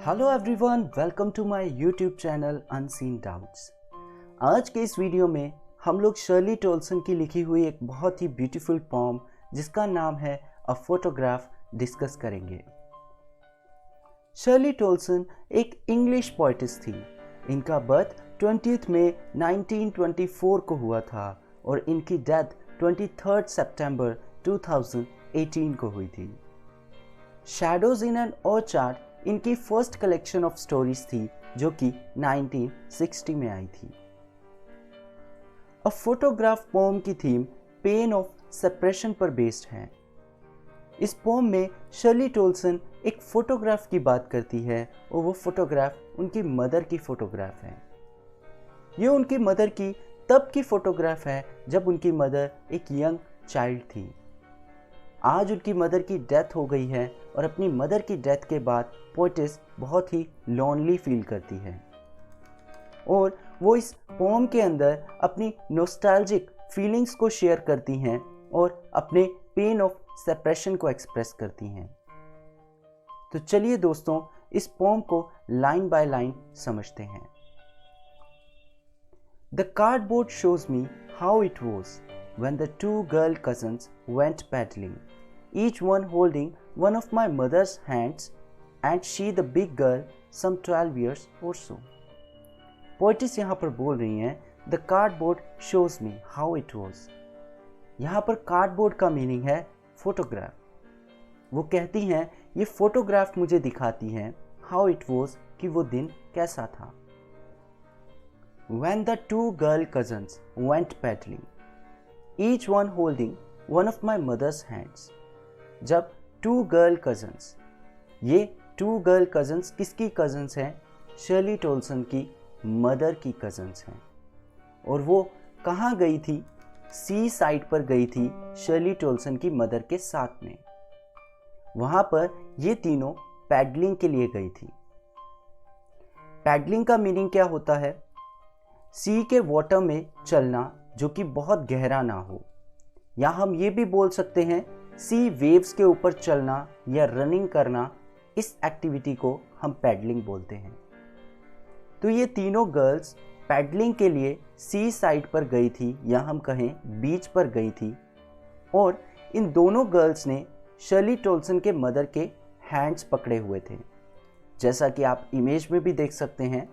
Hello everyone, welcome to my YouTube channel unseen doubts. आज के इस वीडियो में हम लोग शर्ली टोल्सन की लिखी हुई एक बहुत ही ब्यूटीफुल पोम जिसका नाम है अ फोटोग्राफ डिस्कस करेंगे। शर्ली टोल्सन एक इंग्लिश पोएटिस थी। इनका बर्थ 20 मई 1924 को हुआ था और इनकी डेथ 23 सितंबर 2018 को हुई थी। शैडोज इन एन ऑर्चार्ड इनकी फर्स्ट कलेक्शन ऑफ स्टोरीज थी जो कि 1960 में आई थी। अ फोटोग्राफ पोम की थीम पेन ऑफ सेपरेशन पर बेस्ड है। इस पोम में शर्ली टोल्सन एक फोटोग्राफ की बात करती है और वो फोटोग्राफ उनकी मदर की फोटोग्राफ है। ये उनकी मदर की तब की फोटोग्राफ है जब उनकी मदर एक यंग चाइल्ड थी। आज उनकी मदर की डेथ हो गई है और अपनी मदर की डेथ के बाद पोएटिस बहुत ही लोनली फील करती है और वो इस पोम के अंदर अपनी नॉस्टैल्जिक फीलिंग्स को शेयर करती हैं और अपने पेन ऑफ सेपरेशन को एक्सप्रेस करती हैं। तो चलिए दोस्तों, इस पोम को लाइन बाय लाइन समझते हैं। The cardboard shows me how it was when the two girl cousins went paddling, each one holding one of my mother's hands, and she the big girl, some 12 years or so. Poet's यहाँ पर बोल रही हैं The cardboard shows me how it was. यहाँ पर cardboard का meaning है photograph. वो कहती हैं ये फोटोग्राफ मुझे दिखाती हैं how it was कि वो दिन कैसा था। When the two girl cousins went paddling, each one holding one of my mother's hands. जब two girl cousins, ये two girl cousins किसकी cousins हैं? शर्ली टोल्सन की मदर की cousins हैं। और वो कहाँ गई थी? सी साइड पर गई थी शर्ली टोल्सन की मदर के साथ में। वहाँ पर ये तीनों पैडलिंग के लिए गई थी। पैडलिंग का मीनिंग क्या होता है? सी के वाटर में चलना जो कि बहुत गहरा ना हो, या हम ये भी बोल सकते हैं सी वेव्स के ऊपर चलना या रनिंग करना, इस एक्टिविटी को हम पैडलिंग बोलते हैं। तो ये तीनों गर्ल्स पैडलिंग के लिए सी साइड पर गई थी या हम कहें बीच पर गई थी और इन दोनों गर्ल्स ने शर्ली टोल्सन के मदर के हैंड्स पकड़े हुए थे। जैसा कि आप इमेज में भी देख सकते हैं,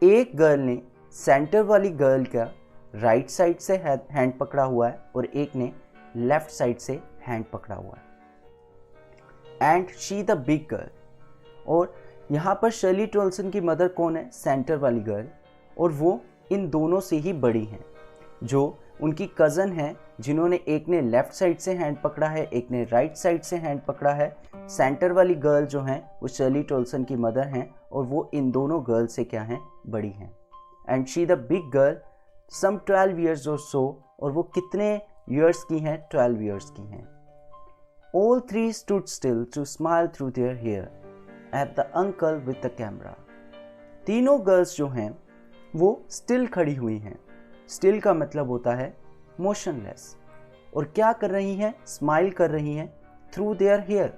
एक गर्ल ने सेंटर वाली गर्ल का राइट साइड से हैंड पकड़ा हुआ है और एक ने लेफ्ट साइड से हैंड पकड़ा हुआ है। And she the big girl, और यहाँ पर शर्ली टोल्सन की मदर कौन है? सेंटर वाली गर्ल, और वो इन दोनों से ही बड़ी हैं, जो उनकी कज़न हैं, जिन्होंने एक ने लेफ्ट साइड से हैंड पकड़ा है, एक ने राइट साइड से हैंड पकड़ा है। सेंटर वाली गर्ल जो हैं वो शर्ली टोल्सन की मदर हैं और वो इन दोनों गर्ल से क्या हैं? बड़ी हैं। And she the big girl some 12 years or so, और वो कितने ईयर्स की हैं? 12 years की हैं। All three stood still to smile through their hair at the uncle with the camera. तीनों गर्ल्स जो हैं वो स्टिल खड़ी हुई हैं। स्टिल का मतलब होता है मोशनलेस, और क्या कर रही हैं? स्माइल कर रही हैं थ्रू देयर हेयर।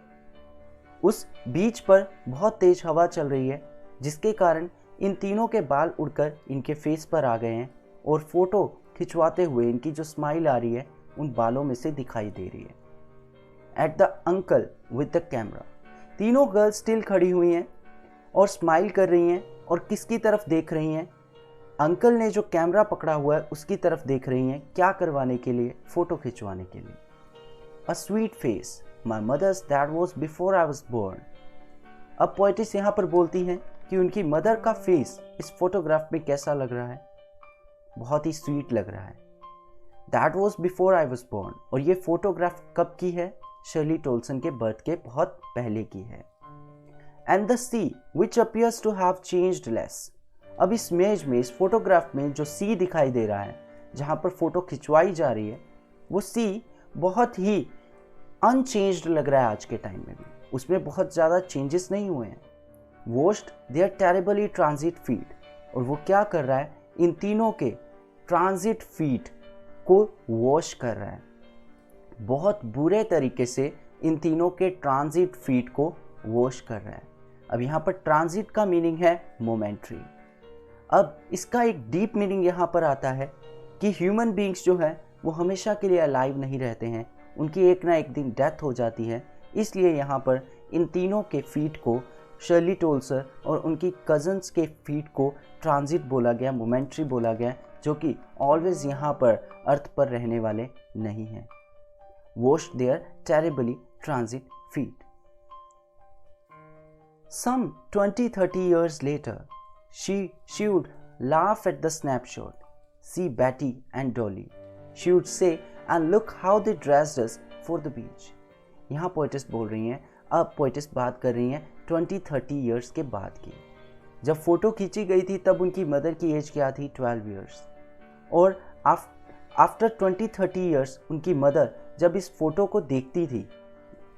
उस बीच पर बहुत तेज हवा चल रही है जिसके कारण इन तीनों के बाल उड़कर इनके फेस पर आ गए हैं और फोटो खिंचवाते हुए इनकी जो स्माइल आ रही है उन बालों में से दिखाई दे रही है। At the uncle with the camera, तीनों गर्ल्स स्टिल खड़ी हुई हैं और स्माइल कर रही हैं और किसकी तरफ देख रही हैं? अंकल ने जो कैमरा पकड़ा हुआ है उसकी तरफ देख रही हैं। क्या करवाने के लिए? फोटो खिंचवाने के लिए। A sweet face my mother's that was before I was born. अब पोएटिस यहाँ पर बोलती हैं कि उनकी मदर का फेस इस फोटोग्राफ में कैसा लग रहा है? बहुत ही स्वीट लग रहा है। That was before I was born, और ये फोटोग्राफ कब की है? शर्ली टोल्सन के बर्थ के बहुत पहले की है। And the sea which appears to have changed less. अब इस इमेज में, इस फोटोग्राफ में जो सी दिखाई दे रहा है जहाँ पर फोटो खिंचवाई जा रही है, वो सी बहुत ही अनचेंज्ड लग रहा है आज के टाइम में भी। उसमें बहुत ज़्यादा चेंजेस नहीं हुए हैं। Washed their terribly transient feet, और वो क्या कर रहा है? इन तीनों के ट्रांजिट फीट को वॉश कर रहा है। बहुत बुरे तरीके से इन तीनों के ट्रांजिट फीट को वॉश कर रहा है। अब यहाँ पर ट्रांजिट का मीनिंग है मोमेंट्री। अब इसका एक डीप मीनिंग यहाँ पर आता है कि ह्यूमन बीइंग्स जो है वो हमेशा के लिए अलाइव नहीं रहते हैं, उनकी एक ना एक दिन डेथ हो जाती है। इसलिए यहाँ पर इन तीनों के फीट को, शर्ली टोल्सर और उनकी कजन्स के फीट को ट्रांजिट बोला गया, मोमेंट्री बोला गया, जो कि ऑलवेज यहाँ पर अर्थ पर रहने वाले नहीं हैं। Wash their terribly transient feet. Some 20-30 years later, she would laugh at the snapshot, see Betty and Dolly. She would say, and look how they dressed us for the beach. यहाँ पोइटिस बोल रही हैं, अब पोइटिस बात कर रही हैं 20-30 years के बाद की। जब फ़ोटो खींची गई थी तब उनकी मदर की एज क्या थी? 12 years। और आफ्टर 20-30 years उनकी मदर जब इस फ़ोटो को देखती थी,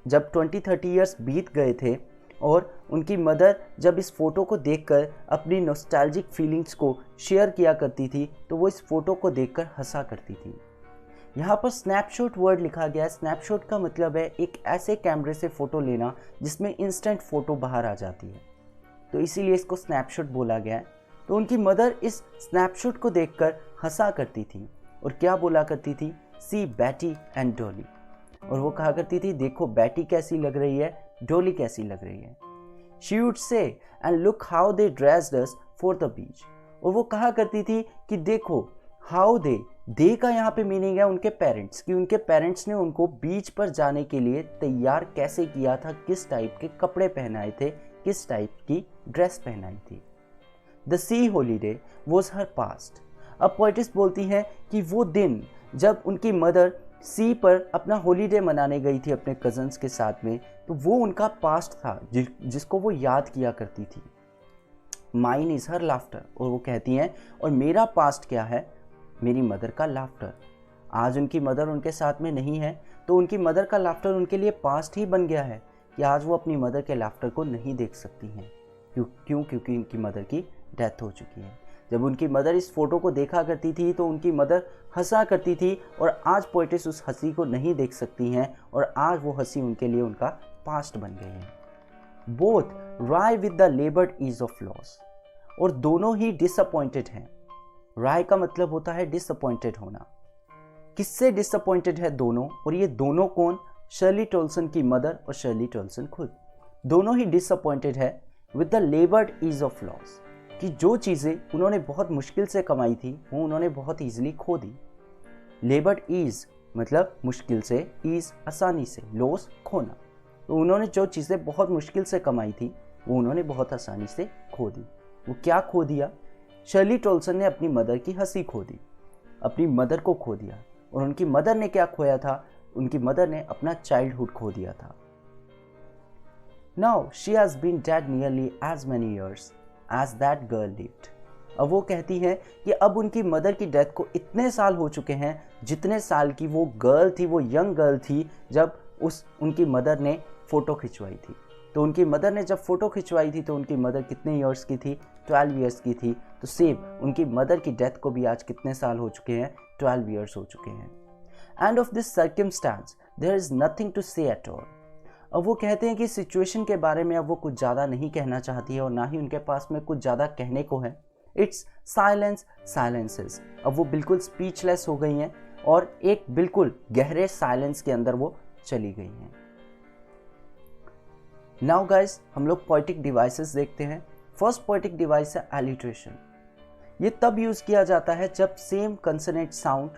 जब 20-30 years बीत गए थे और उनकी मदर जब इस फ़ोटो को देखकर अपनी नॉस्टैल्जिक फीलिंग्स को शेयर किया करती थी तो वो इस फ़ोटो को देखकर हंसा करती थी। यहाँ पर स्नैपशॉट वर्ड लिखा गया है। स्नैपशॉट का मतलब है एक ऐसे कैमरे से फ़ोटो लेना जिसमें इंस्टेंट फ़ोटो बाहर आ जाती है, तो इसीलिए इसको स्नैपशॉट बोला गया है। तो उनकी मदर इस स्नैपशॉट को देखकर हंसा करती थी और क्या बोला करती थी? सी बैटी एंड डॉली। और वो कहा करती थी देखो बैटी कैसी लग रही है, डॉली कैसी लग रही है। She would say and look how they dressed us for the beach। और वो कहा करती थी कि देखो how they का यहाँ पे मीनिंग है उनके पेरेंट्स, कि उनके पेरेंट्स ने उनको बीच पर जाने के लिए तैयार कैसे किया था, किस टाइप के कपड़े पहनाए थे, किस टाइप की ड्रेस पहनाई थी। The sea holiday was her past। अब पोइटिस बोलती हैं कि वो दिन जब उनकी मदर सी पर अपना हॉलीडे मनाने गई थी अपने कज़न्स के साथ में, तो वो उनका पास्ट था जिसको वो याद किया करती थी। Mine is her laughter. और वो कहती हैं और मेरा पास्ट क्या है? मेरी मदर का लाफ्टर। आज उनकी मदर उनके साथ में नहीं है तो उनकी मदर का लाफ्टर उनके लिए पास्ट ही बन गया है कि आज वो अपनी मदर के लाफ्टर को नहीं देख सकती हैं। क्योंकि उनकी मदर की डेथ हो चुकी है। जब उनकी मदर इस फोटो को देखा करती थी तो उनकी मदर हंसा करती थी और आज पोइटिस उस हंसी को नहीं देख सकती हैं और आज वो हंसी उनके लिए उनका पास्ट बन गई है। Both wry with the laboured ease of loss. और दोनों ही डिसअपॉइंटेड हैं। राय का मतलब होता है डिसअपॉइंटेड होना। किससे डिसअपॉइंटेड है दोनों? और ये दोनों कौन? शर्ली टोल्सन की मदर और शर्ली टोल्सन खुद। दोनों ही डिसअपॉइंटेड है with the laboured ease of loss, कि जो चीज़ें उन्होंने बहुत मुश्किल से कमाई थी वो उन्होंने बहुत ईजिली खो दी। लेबर्ड ईज मतलब मुश्किल से, ईज आसानी से, लॉस खोना। तो उन्होंने जो चीज़ें बहुत मुश्किल से कमाई थी वो उन्होंने बहुत आसानी से खो दी। वो क्या खो दिया? शर्ली टोल्सन ने अपनी मदर की हंसी खो दी, अपनी मदर को खो दिया। और उनकी मदर ने क्या खोया था? उनकी मदर ने अपना चाइल्डहुड खो दिया था। Now she has been dead nearly as many years as that girl lived. अब वो कहती हैं कि अब उनकी मदर की डेथ को इतने साल हो चुके हैं जितने साल की वो गर्ल थी, वो यंग गर्ल थी जब उनकी मदर ने फ़ोटो खिंचवाई थी। तो उनकी मदर ने जब फ़ोटो खिंचवाई थी तो उनकी मदर कितने ईयर्स की थी? 12 ईयर्स की थी। तो सेम उनकी मदर की डेथ को भी आज कितने साल हो चुके हैं? 12 ईयर्स हो चुके हैं। And of this circumstance there is nothing to say at all. अब वो कहते हैं कि सिचुएशन के बारे में अब वो कुछ ज़्यादा नहीं कहना चाहती है और ना ही उनके पास में कुछ ज़्यादा कहने को है। It's silence silences. अब वो बिल्कुल स्पीचलेस हो गई हैं और एक बिल्कुल गहरे साइलेंस के अंदर वो चली गई हैं। नाउ गाइस हम लोग पोएटिक डिवाइसेस देखते हैं। फर्स्ट पोएटिक डिवाइस है एलिट्रेशन। ये तब यूज़ किया जाता है जब same consonant sound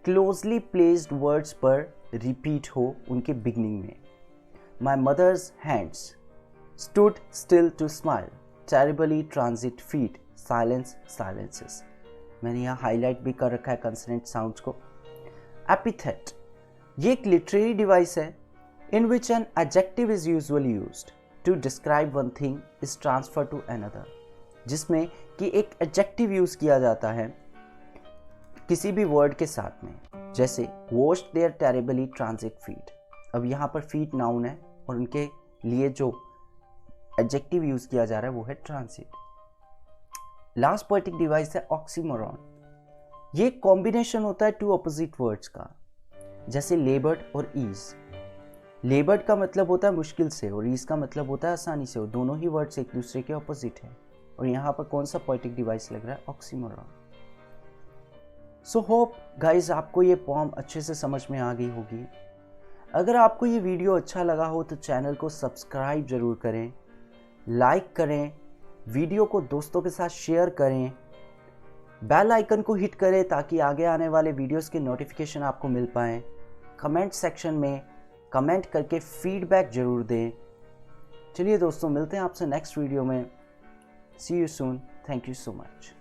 closely placed words पर रिपीट हो उनके बिगनिंग में। My mother's hands stood still to smile, terribly transit feet, silence silences। मैंने यहाँ हाईलाइट भी कर रखा है कंसोनेंट साउंड्स को। एपिथेट ये एक लिटरेरी डिवाइस है in which an adjective is usually used to describe one thing is transferred to another, जिसमें कि एक एडजेक्टिव यूज़ किया जाता है किसी भी वर्ड के साथ में, जैसे washed their terribly transit feet। अब यहाँ पर feet नाउन है और उनके लिए जो एडजेक्टिव यूज किया जा रहा है वो है ट्रांसिट। लास्ट पोएटिक डिवाइस है ऑक्सीमोरॉन। ये कॉम्बिनेशन होता है टू ऑपोजिट वर्ड्स का, जैसे लेबर्ड और ईज। लेबर्ड का मतलब होता है मुश्किल से और ईज का मतलब होता है आसानी से, और दोनों ही वर्ड्स एक दूसरे के ऑपोजिट हैं। और यहाँ पर कौन सा पोएटिक डिवाइस लग रहा है? ऑक्सीमोरॉन। सो होप गाइज आपको ये पोएम अच्छे से समझ में आ गई होगी। अगर आपको ये वीडियो अच्छा लगा हो तो चैनल को सब्सक्राइब जरूर करें, लाइक करें, वीडियो को दोस्तों के साथ शेयर करें, बेल आइकन को हिट करें ताकि आगे आने वाले वीडियोस के नोटिफिकेशन आपको मिल पाएँ। कमेंट सेक्शन में कमेंट करके फीडबैक जरूर दें। चलिए दोस्तों, मिलते हैं आपसे नेक्स्ट वीडियो में। See you soon. Thank you so much.